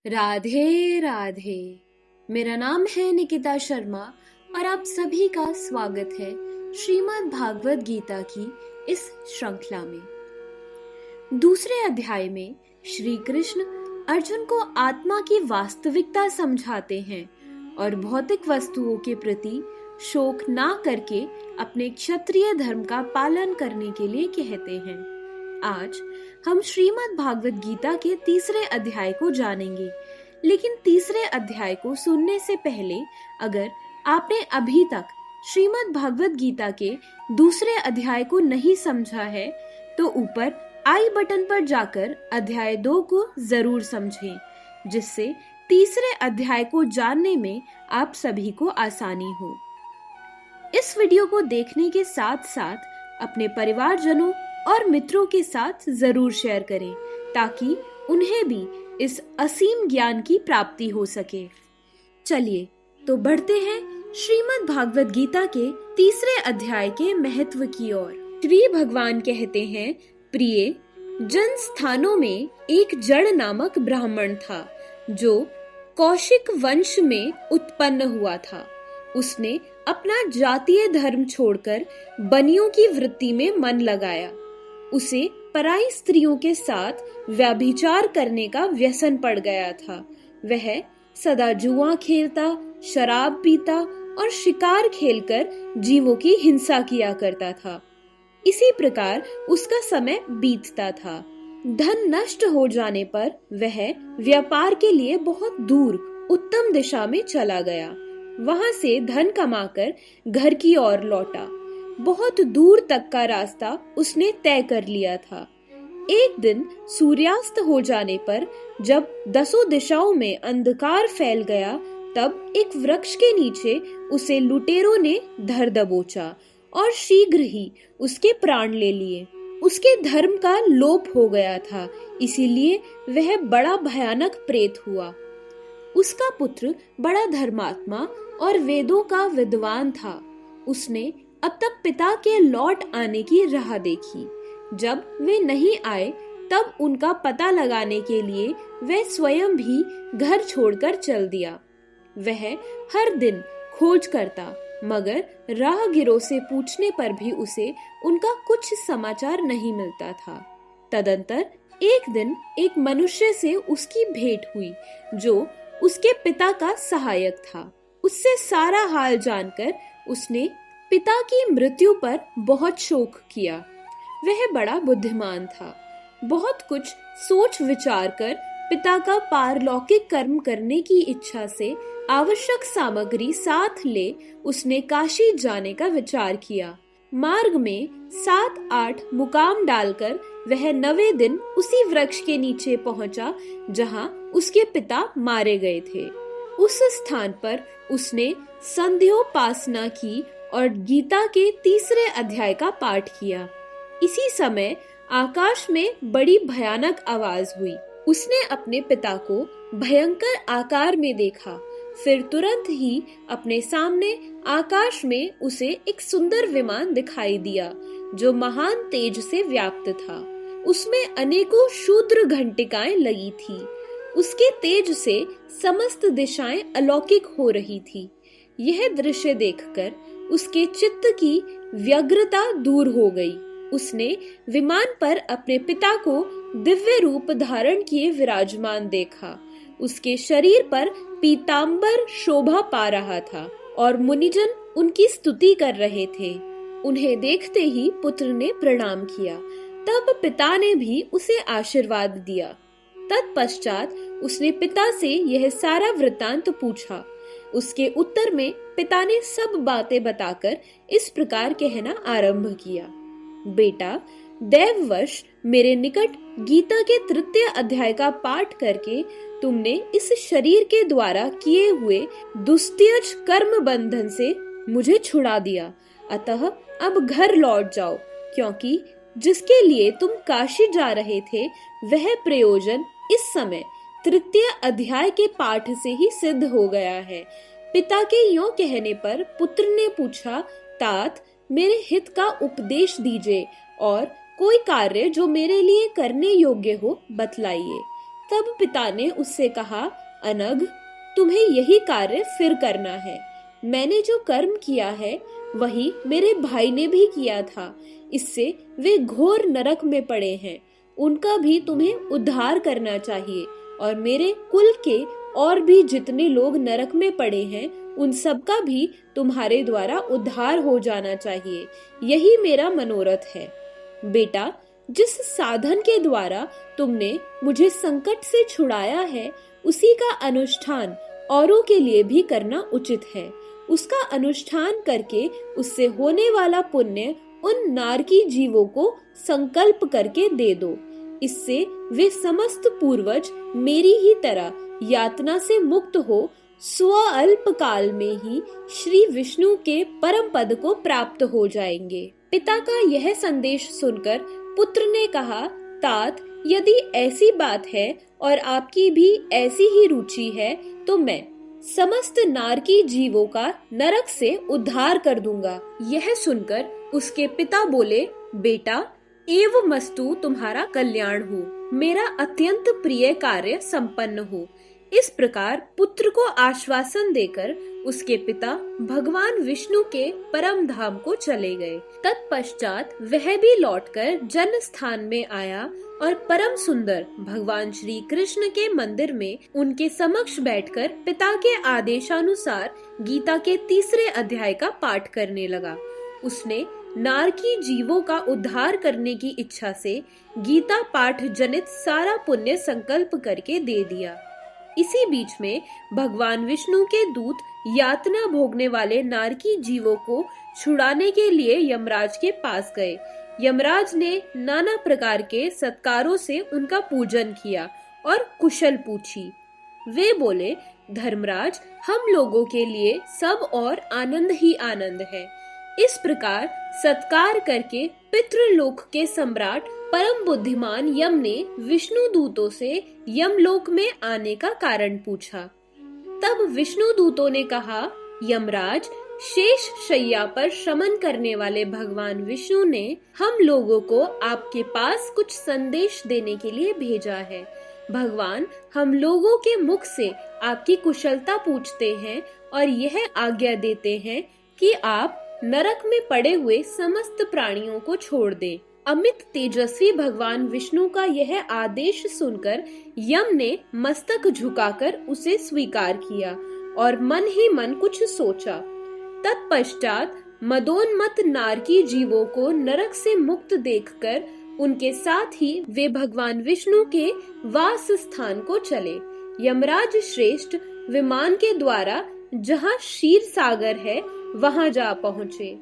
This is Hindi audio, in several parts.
राधे राधे। मेरा नाम है निकिता शर्मा और आप सभी का स्वागत है श्रीमद् भागवत गीता की इस श्रृंखला में। दूसरे अध्याय में श्री कृष्ण अर्जुन को आत्मा की वास्तविकता समझाते हैं और भौतिक वस्तुओं के प्रति शोक ना करके अपने क्षत्रिय धर्म का पालन करने के लिए कहते हैं। आज हम श्रीमद् भागवत गीता के तीसरे अध्याय को जानेंगे, लेकिन तीसरे अध्याय को सुनने से पहले अगर आपने अभी तक श्रीमद्द भागवत गीता के दूसरे अध्याय को नहीं समझा है तो ऊपर आई बटन पर जाकर अध्याय 2 को जरूर समझें, जिससे तीसरे अध्याय को जानने में आप सभी को आसानी हो। इस वीडियो को देखने के साथ साथ अपने परिवारजनों और मित्रों के साथ जरूर शेयर करें ताकि उन्हें भी इस असीम ज्ञान की प्राप्ति हो सके। चलिए तो बढ़ते हैं श्रीमद् भागवत गीता के तीसरे अध्याय के महत्व की ओर। श्री भगवान कहते हैं, प्रिय जन स्थानों में एक जड़ नामक ब्राह्मण था जो कौशिक वंश में उत्पन्न हुआ था। उसने अपना जातीय धर्म छोड़कर बनियों की वृत्ति में मन लगाया। उसे पराई स्त्रियों के साथ व्यभिचार करने का व्यसन पड़ गया था। वह सदा जुआ खेलता, शराब पीता और शिकार खेलकर जीवों की हिंसा किया करता था। इसी प्रकार उसका समय बीतता था। धन नष्ट हो जाने पर वह व्यापार के लिए बहुत दूर उत्तम दिशा में चला गया। वहां से धन कमाकर घर की ओर लौटा। बहुत दूर तक का रास्ता उसने तय कर लिया था। एक दिन सूर्यास्त हो जाने पर जब 10 दिशाओं में अंधकार फैल गया, तब एक वृक्ष के नीचे उसे लुटेरों ने धर दबोचा और शीघ्र ही उसके प्राण ले लिए। उसके धर्म का लोप हो गया था, इसीलिए वह बड़ा भयानक प्रेत हुआ। उसका पुत्र बड़ा धर्मात्मा और वेदों का विद्वान था। उसने अब तक पिता के लौट आने की राह देखी। जब वे नहीं आए तब उनका पता लगाने के लिए वह स्वयं भी घर छोड़कर चल दिया। वह हर दिन खोज करता, मगर राहगीरों से पूछने पर भी उसे उनका कुछ समाचार नहीं मिलता था। तदंतर एक दिन एक मनुष्य से उसकी भेंट हुई जो उसके पिता का सहायक था। उससे सारा हाल जानकर उसने पिता की मृत्यु पर बहुत शोक किया। वह बड़ा बुद्धिमान था। बहुत कुछ सोच विचार कर पिता का पारलौकिक कर्म करने की इच्छा से आवश्यक सामग्री साथ ले उसने काशी जाने का विचार किया। मार्ग में 7-8 मुकाम डालकर वह 9वें दिन उसी वृक्ष के नीचे पहुंचा जहां उसके पिता मारे गए थे। उस स्थान पर उसने संध्योपासना की और गीता के तीसरे अध्याय का पाठ किया। इसी समय आकाश में बड़ी भयानक आवाज हुई। उसने अपने पिता को भयंकर आकार में देखा। फिर तुरंत ही अपने सामने आकाश में उसे एक सुंदर विमान दिखाई दिया जो महान तेज से व्याप्त था। उसमें अनेकों शूद्र घंटिकाएं लगी थी। उसके तेज से समस्त दिशाएं अलौकिक हो रही थी। यह दृश्य देखकर उसके चित्त की व्यग्रता दूर हो गई। उसने विमान पर अपने पिता को दिव्य रूप धारण किए विराजमान देखा। उसके शरीर पर पीतांबर शोभा पा रहा था और मुनिजन उनकी स्तुति कर रहे थे। उन्हें देखते ही पुत्र ने प्रणाम किया। तब पिता ने भी उसे आशीर्वाद दिया। तत्पश्चात उसने पिता से यह सारा वृत्तांत पूछा। उसके उत्तर में पिता ने सब बातें बताकर इस प्रकार कहना आरंभ किया, बेटा, दैववश मेरे निकट गीता के तृतीय अध्याय का पाठ करके तुमने इस शरीर के द्वारा किए हुए दुस्त्यज कर्म बंधन से मुझे छुड़ा दिया। अतः अब घर लौट जाओ, क्योंकि जिसके लिए तुम काशी जा रहे थे वह प्रयोजन इस समय तृतीय अध्याय के पाठ से ही सिद्ध हो गया है। पिता के यों कहने पर पुत्र ने पूछा, तात, मेरे हित का उपदेश दीजिए और कोई कार्य जो मेरे लिए करने योग्य हो बतलाइए। तब पिता ने उससे कहा, अनघ, तुम्हें यही कार्य फिर करना है। मैंने जो कर्म किया है वही मेरे भाई ने भी किया था। इससे वे घोर नरक में पड़े हैं। उनका भी तुम्हें उद्धार करना चाहिए और मेरे कुल के और भी जितने लोग नरक में पड़े हैं उन सब का भी तुम्हारे द्वारा उद्धार हो जाना चाहिए। यही मेरा मनोरथ है। बेटा, जिस साधन के द्वारा तुमने मुझे संकट से छुड़ाया है उसी का अनुष्ठान औरों के लिए भी करना उचित है। उसका अनुष्ठान करके उससे होने वाला पुण्य उन नारकी जीवों को संकल्प करके दे दो। इससे वे समस्त पूर्वज मेरी ही तरह यातना से मुक्त हो स्व अल्प काल में ही श्री विष्णु के परम पद को प्राप्त हो जाएंगे। पिता का यह संदेश सुनकर पुत्र ने कहा, तात, यदि ऐसी बात है और आपकी भी ऐसी ही रुचि है तो मैं समस्त नारकी जीवों का नरक से उद्धार कर दूंगा। यह सुनकर उसके पिता बोले, बेटा, एव मस्तु तुम्हारा कल्याण हो, मेरा अत्यंत प्रिय कार्य संपन्न हो। इस प्रकार पुत्र को आश्वासन देकर उसके पिता भगवान विष्णु के परम धाम को चले गए। तत्पश्चात वह भी लौटकर जन स्थान में आया और परम सुंदर भगवान श्री कृष्ण के मंदिर में उनके समक्ष बैठकर पिता के आदेशानुसार गीता के 3 अध्याय का पाठ करने लगा। उसने नारकी जीवों का उद्धार करने की इच्छा से गीता पाठ जनित सारा पुण्य संकल्प करके दे दिया। इसी बीच में भगवान विष्णु के दूत यातना भोगने वाले नारकी जीवों को छुड़ाने के लिए यमराज के पास गए। यमराज ने नाना प्रकार के सत्कारों से उनका पूजन किया और कुशल पूछी। वे बोले, धर्मराज, हम लोगों के लिए सब और आनंद ही आनंद है। इस प्रकार सत्कार करके पितृलोक के सम्राट परम बुद्धिमान यम ने विष्णु दूतों से यमलोक में आने का कारण पूछा। तब विष्णु दूतों ने कहा, यमराज, शेष शैया पर शमन करने वाले भगवान विष्णु ने हम लोगों को आपके पास कुछ संदेश देने के लिए भेजा है। भगवान हम लोगों के मुख से आपकी कुशलता पूछते हैं और यह आज्ञा देते हैं कि आप नरक में पड़े हुए समस्त प्राणियों को छोड़ दें। अमित तेजस्वी भगवान विष्णु का यह आदेश सुनकर यम ने मस्तक झुकाकर उसे स्वीकार किया और मन ही मन कुछ सोचा। तत्पश्चात मदोन्मत्त नारकी जीवों को नरक से मुक्त देखकर उनके साथ ही वे भगवान विष्णु के वास स्थान को चले। यमराज श्रेष्ठ विमान के द्वारा जहाँ क्षीर सागर है वहां जा पहुँचे।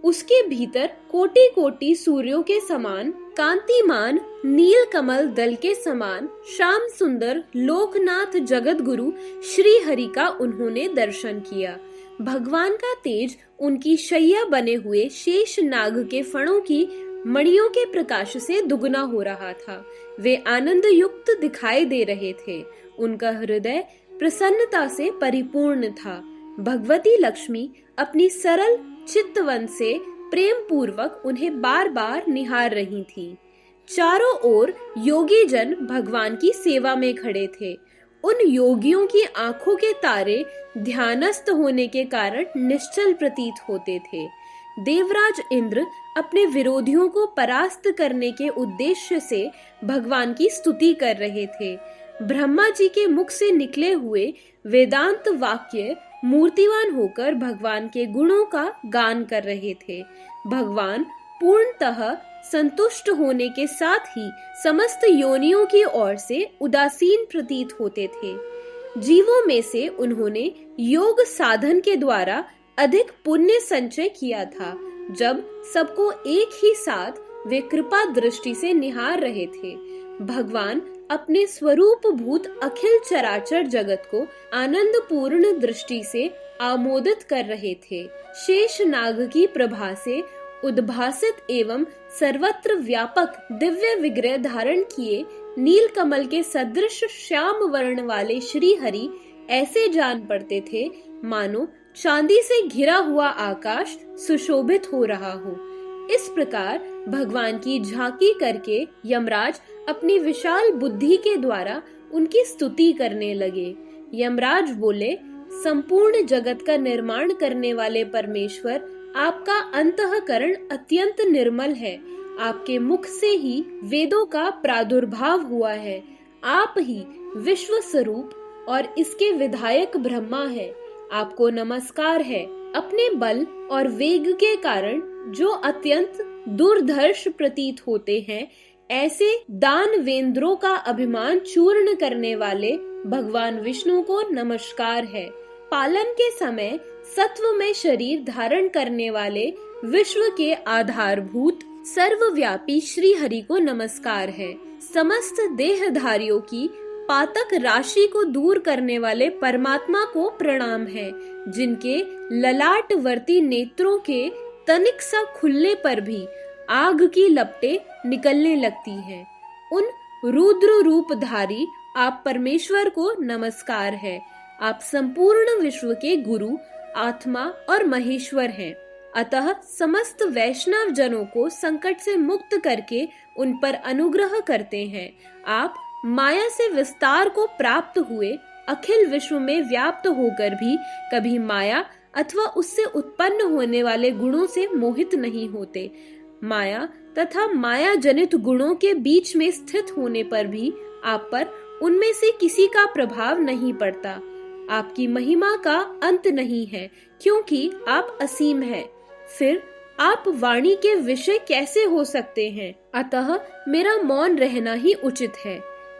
उसके भीतर कोटि कोटि सूर्यों के समान कांतिमान नील कमल दल के समान श्याम सुंदर लोकनाथ जगत गुरु श्री हरि का उन्होंने दर्शन किया। भगवान का तेज उनकी शैया बने हुए शेष नाग के फणों की मणियों के प्रकाश से दुगना हो रहा था। वे आनंद युक्त दिखाई दे रहे थे। उनका हृदय प्रसन्नता से परिपूर्ण था। भगवती लक्ष्मी अपनी सरल चित्तवन से प्रेम पूर्वक उन्हें बार बार निहार रही थी। चारों ओर योगी जन भगवान की सेवा में खड़े थे। उन योगियों की आंखों के तारे ध्यानस्थ होने के कारण निश्चल प्रतीत होते थे। देवराज इंद्र अपने विरोधियों को परास्त करने के उद्देश्य से भगवान की स्तुति कर रहे थे। ब्रह्मा जी के मुख से निकले हुए वेदांत वाक्य मूर्तिवान होकर भगवान के गुणों का गान कर रहे थे। भगवान पूर्णतः संतुष्ट होने के साथ ही समस्त योनियों की ओर से उदासीन प्रतीत होते थे। जीवों में से उन्होंने योग साधन के द्वारा अधिक पुण्य संचय किया था। जब सबको एक ही साथ वे कृपा दृष्टि से निहार रहे थे, भगवान अपने स्वरूप भूत अखिल चराचर जगत को आनंद पूर्ण दृष्टि से आमोदित कर रहे थे। शेष नाग की प्रभा से उद्भासित एवं सर्वत्र व्यापक दिव्य विग्रह धारण किए नील कमल के सदृश श्याम वर्ण वाले श्री हरि ऐसे जान पड़ते थे मानो चांदी से घिरा हुआ आकाश सुशोभित हो रहा हो। इस प्रकार भगवान की झांकी करके यमराज अपनी विशाल बुद्धि के द्वारा उनकी स्तुति करने लगे। यमराज बोले, संपूर्ण जगत का निर्माण करने वाले परमेश्वर, आपका अंतःकरण अत्यंत निर्मल है। आपके मुख से ही वेदों का प्रादुर्भाव हुआ है। आप ही विश्व स्वरूप और इसके विधायक ब्रह्मा है। आपको नमस्कार है। अपने बल और वेग के कारण जो अत्यंत दुर्धर्ष प्रतीत होते हैं, ऐसे दानवेंद्रों का अभिमान चूर्ण करने वाले भगवान विष्णु को नमस्कार है। पालन के समय सत्व में शरीर धारण करने वाले विश्व के आधारभूत सर्वव्यापी श्री हरि को नमस्कार है। समस्त देहधारियों की पातक राशि को दूर करने वाले परमात्मा को प्रणाम है, जिनके ललाटवर्ती नेत्रों के तनिक सा खुलने पर भी आग की लपटें निकलने लगती हैं। उन रुद्र रूपधारी आप परमेश्वर को नमस्कार है। आप संपूर्ण विश्व के गुरु, आत्मा और महेश्वर हैं। अतः समस्त वैष्णव जनों को संकट से मुक्त करके उन पर अनुग्रह करते हैं। आप माया से विस्तार को प्राप्त हुए अखिल विश्व में व्याप्त होकर भी कभी माया अथवा उससे उत्पन्न होने वाले गुणों से मोहित नहीं होते। माया तथा माया जनित गुणों के बीच में स्थित होने पर भी आप पर उनमें से किसी का प्रभाव नहीं पड़ता। आपकी महिमा का अंत नहीं है, क्योंकि आप असीम हैं। फिर आप वाणी के विषय कैसे हो सकते हैं? अतः मेरा मौन रहना ही उचित है।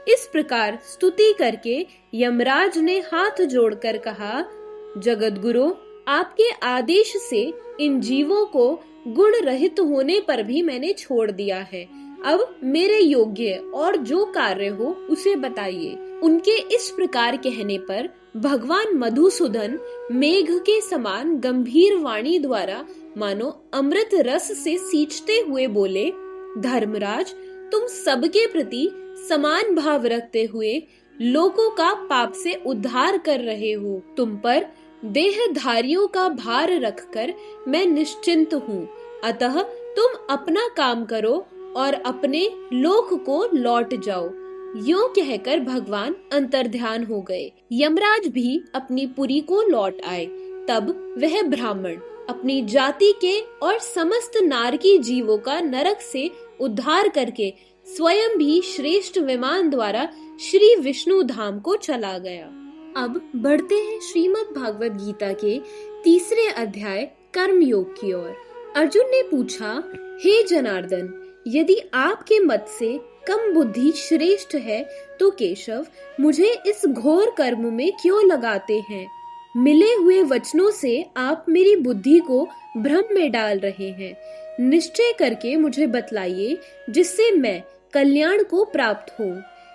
इस प्रकार स्तुति करके यमराज ने हाथ जोड़कर कहा, जगतगुरु, आपके आदेश से इन जीवों को गुण रहित होने पर भी मैंने छोड़ दिया है। अब मेरे योग्य और जो कार्य हो उसे बताइए। उनके इस प्रकार कहने पर भगवान मधुसूदन मेघ के समान गंभीर वाणी द्वारा मानो अमृत रस से सींचते हुए बोले, धर्मराज, तुम सबके प्रति समान भाव रखते हुए लोगों का पाप से उद्धार कर रहे हो। तुम पर देहधारियों का भार रखकर मैं निश्चिंत हूँ। अतः तुम अपना काम करो और अपने लोक को लौट जाओ। यूं कहकर भगवान अंतर्ध्यान हो गए। यमराज भी अपनी पुरी को लौट आए। तब वह ब्राह्मण अपनी जाति के और समस्त नारकी जीवों का नरक से उद्धार करके स्वयं भी श्रेष्ठ विमान द्वारा श्री विष्णु धाम को चला गया। अब बढ़ते हैं श्रीमद् भागवत गीता के तीसरे अध्याय कर्म योग की ओर। अर्जुन ने पूछा, हे जनार्दन, यदि आपके मत से कम बुद्धि श्रेष्ठ है तो केशव मुझे इस घोर कर्म में क्यों लगाते हैं? मिले हुए वचनों से आप मेरी बुद्धि को भ्रम में डाल रहे हैं। निश्चय करके मुझे बतलाइए, जिससे मैं कल्याण को प्राप्त हो।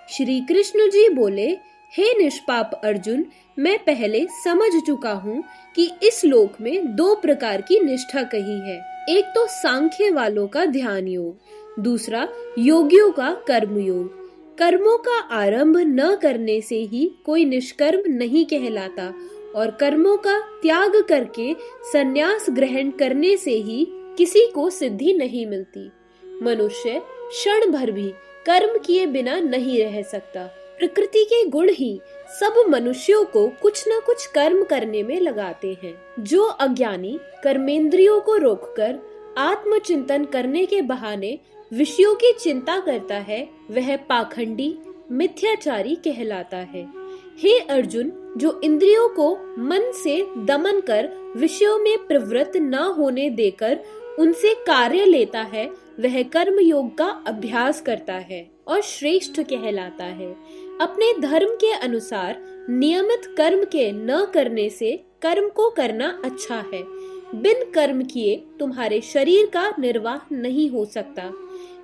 श्री कृष्ण जी बोले, हे निष्पाप अर्जुन, मैं पहले समझ चुका हूँ कि इस लोक में दो प्रकार की निष्ठा कही है। एक तो सांख्य वालों का ध्यान योग, दूसरा योगियों का कर्म योग। कर्मों का आरंभ न करने से ही कोई निष्कर्म नहीं कहलाता और कर्मों का त्याग करके संन्यास ग्रहण करने से ही किसी को सिद्धि नहीं मिलती। मनुष्य क्षण भर भी कर्म किए बिना नहीं रह सकता। प्रकृति के गुण ही सब मनुष्यों को कुछ न कुछ कर्म करने में लगाते हैं। जो अज्ञानी कर्मेंद्रियों को रोककर आत्मचिंतन करने के बहाने विषयों की चिंता करता है, वह पाखंडी मिथ्याचारी कहलाता है। हे अर्जुन, जो इंद्रियों को मन से दमन कर विषयों में प्रवृत्त न होने देकर उनसे कार्य लेता है, वह कर्म योग का अभ्यास करता है और श्रेष्ठ कहलाता है। अपने धर्म के अनुसार नियमित कर्म के न करने से कर्म को करना अच्छा है। बिन कर्म किए तुम्हारे शरीर का निर्वाह नहीं हो सकता।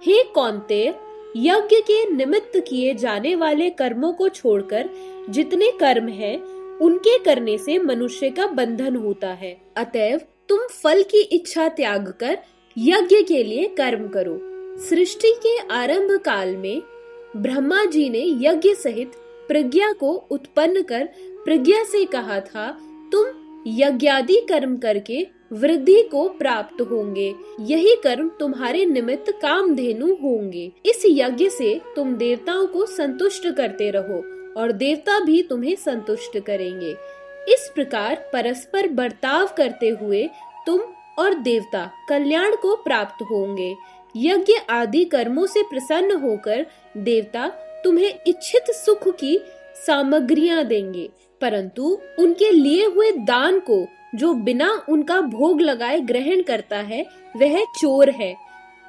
हे कौन्तेय, यज्ञ के निमित्त किए जाने वाले कर्मों को छोड़कर जितने कर्म हैं, उनके करने से मनुष्य का बंधन होता है। अतएव तुम फल की इच्छा त्याग कर यज्ञ के लिए कर्म करो। सृष्टि के आरंभ काल में ब्रह्मा जी ने यज्ञ सहित प्रज्ञा को उत्पन्न कर प्रज्ञा से कहा था, तुम यज्ञादि कर्म करके वृद्धि को प्राप्त होंगे। यही कर्म तुम्हारे निमित्त कामधेनु होंगे। इस यज्ञ से तुम देवताओं को संतुष्ट करते रहो और देवता भी तुम्हें संतुष्ट करेंगे। इस प्रकार परस्पर बर्ताव करते हुए तुम और देवता कल्याण को प्राप्त होंगे। यज्ञ आदि कर्मों से प्रसन्न होकर देवता तुम्हें इच्छित सुख की सामग्रियां देंगे, परंतु उनके लिए हुए दान को जो बिना उनका भोग लगाए ग्रहण करता है वह चोर है।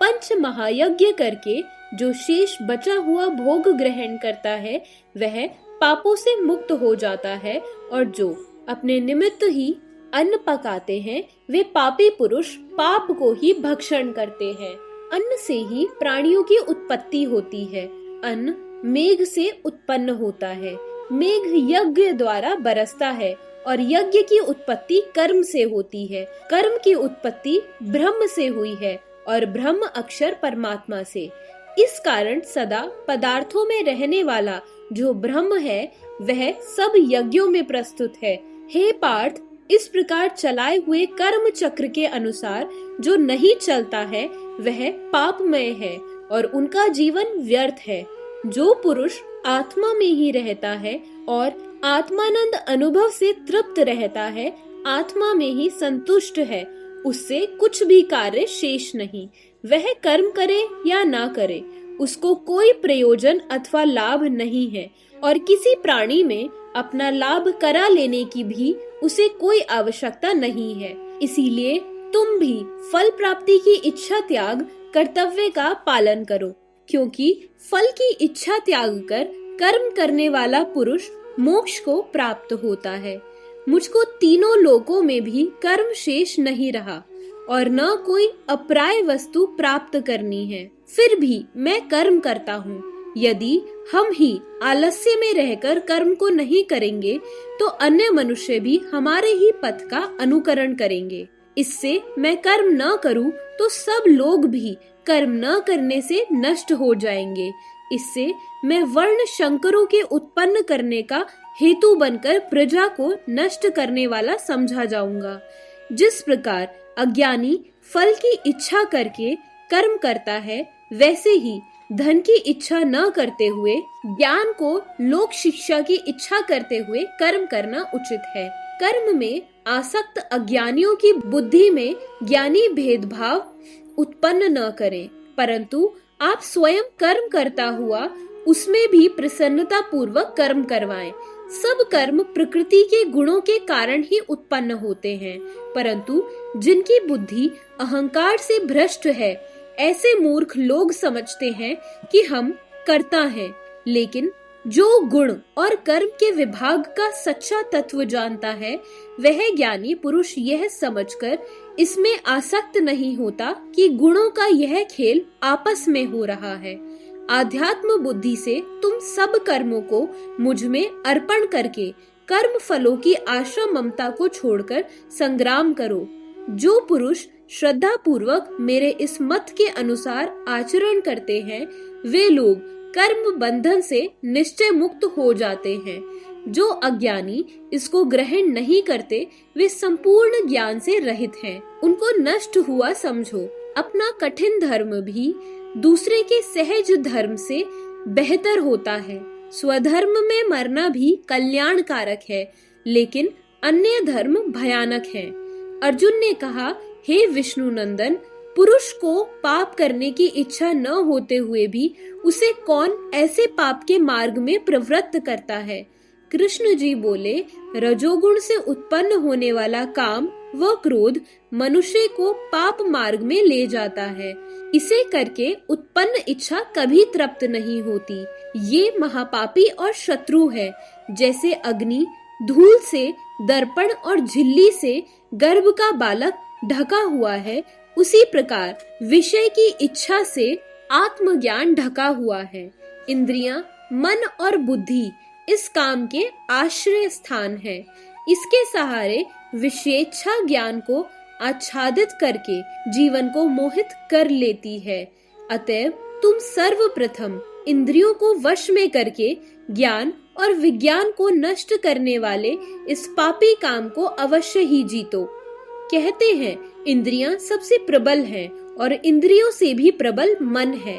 पंच महायज्ञ करके जो शेष बचा हुआ भोग ग्रहण करता है वह पापों से मुक्त हो जाता है, और जो अपने निमित्त ही अन्न पकाते हैं वे पापी पुरुष पाप को ही भक्षण करते हैं। अन्न से ही प्राणियों की उत्पत्ति होती है। अन्न मेघ से उत्पन्न होता है। मेघ यज्ञ द्वारा बरसता है और यज्ञ की उत्पत्ति कर्म से होती है। कर्म की उत्पत्ति ब्रह्म से हुई है और ब्रह्म अक्षर परमात्मा से। इस कारण सदा पदार्थों में रहने वाला जो ब्रह्म है वह सब यज्ञों में प्रस्तुत है। हे पार्थ, इस प्रकार चलाए हुए कर्म चक्र के अनुसार जो नहीं चलता है वह पापमय है और उनका जीवन व्यर्थ है। जो पुरुष आत्मा में ही रहता है और आत्मानंद अनुभव से तृप्त रहता है, आत्मा में ही संतुष्ट है, उससे कुछ भी कार्य शेष नहीं। वह कर्म करे या ना करे, उसको कोई प्रयोजन अथवा लाभ नहीं है और किसी प्राणी में अपना लाभ करा लेने की भी उसे कोई आवश्यकता नहीं है। इसीलिए तुम भी फल प्राप्ति की इच्छा त्याग कर्तव्य का पालन करो, क्योंकि फल की इच्छा त्याग कर कर्म करने वाला पुरुष मोक्ष को प्राप्त होता है। मुझको तीनों लोकों में भी कर्म शेष नहीं रहा और न कोई अप्राय वस्तु प्राप्त करनी है, फिर भी मैं कर्म करता हूँ। यदि हम ही आलस्य में रहकर कर्म को नहीं करेंगे तो अन्य मनुष्य भी हमारे ही पथ का अनुकरण करेंगे। इससे मैं कर्म न करूं तो सब लोग भी कर्म न करने से नष्ट हो जाएंगे। इससे मैं वर्ण शंकरों के उत्पन्न करने का हेतु बनकर प्रजा को नष्ट करने वाला समझा जाऊंगा। जिस प्रकार अज्ञानी फल की इच्छा करके कर्म करता है, वैसे ही धन की इच्छा न करते हुए ज्ञान को लोक शिक्षा की इच्छा करते हुए कर्म करना उचित है। कर्म में आसक्त अज्ञानियों की बुद्धि में ज्ञानी भेदभाव उत्पन्न न करें, परंतु आप स्वयं कर्म करता हुआ उसमें भी प्रसन्नता पूर्वक कर्म करवाएं। सब कर्म प्रकृति के गुणों के कारण ही उत्पन्न होते हैं, परंतु जिनकी बुद्धि अहंकार से भ्रष्ट है, ऐसे मूर्ख लोग समझते हैं कि हम कर्ता हैं, लेकिन जो गुण और कर्म के विभाग का सच्चा तत्व जानता है वह ज्ञानी पुरुष यह समझकर इसमें आसक्त नहीं होता कि गुणों का यह खेल आपस में हो रहा है। आध्यात्म बुद्धि से तुम सब कर्मों को मुझ में अर्पण करके कर्म फलों की आशा ममता को छोड़कर संग्राम करो। जो पुरुष श्रद्धा पूर्वक मेरे इस मत के अनुसार आचरण करते हैं वे लोग कर्म बंधन से निश्चय मुक्त हो जाते हैं। जो अज्ञानी इसको ग्रहण नहीं करते वे संपूर्ण ज्ञान से रहित हैं। उनको नष्ट हुआ समझो। अपना कठिन धर्म भी दूसरे के सहज धर्म से बेहतर होता है। स्वधर्म में मरना भी कल्याण कारक है, लेकिन अन्य धर्म भयानक है। अर्जुन ने कहा, हे विष्णु नंदन, पुरुष को पाप करने की इच्छा न होते हुए भी उसे कौन ऐसे पाप के मार्ग में प्रवृत्त करता है? कृष्ण जी बोले, रजोगुण से उत्पन्न होने वाला काम व क्रोध मनुष्य को पाप मार्ग में ले जाता है। इसे करके उत्पन्न इच्छा कभी तृप्त नहीं होती। ये महापापी और शत्रु है। जैसे अग्नि धूल से, दर्पण और झिल्ली से गर्भ का बालक ढका हुआ है, उसी प्रकार विषय की इच्छा से आत्मज्ञान ढका हुआ है। इंद्रियां, मन और बुद्धि इस काम के आश्रय स्थान है। इसके सहारे विशेच्छा ज्ञान को आच्छादित करके जीवन को मोहित कर लेती है। अतएव तुम सर्वप्रथम इंद्रियों को वश में करके ज्ञान और विज्ञान को नष्ट करने वाले इस पापी काम को अवश्य ही जीतो। कहते हैं इंद्रियां सबसे प्रबल हैं और इंद्रियों से भी प्रबल मन है।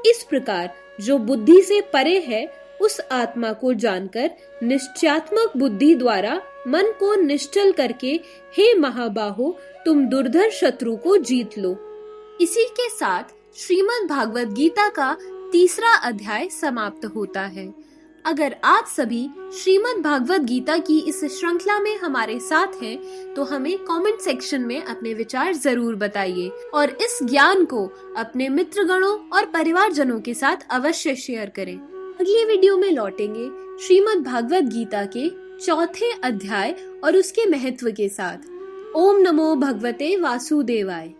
इस प्रकार जो बुद्धि से परे है उस आत्मा को जानकर निश्चयात्मक बुद्धि द्वारा मन को निश्चल करके हे महाबाहो तुम दुर्धर शत्रु को जीत लो। इसी के साथ श्रीमद् भागवत गीता का 3रा अध्याय समाप्त होता है। अगर आप सभी श्रीमद् भागवत गीता की इस श्रृंखला में हमारे साथ हैं, तो हमें कमेंट सेक्शन में अपने विचार जरूर बताइए और इस ज्ञान को अपने मित्रगणों और परिवारजनों के साथ अवश्य शेयर करें। अगले वीडियो में लौटेंगे श्रीमद् भागवत गीता के 4थे अध्याय और उसके महत्व के साथ। ओम नमो भगवते वासुदेवाय।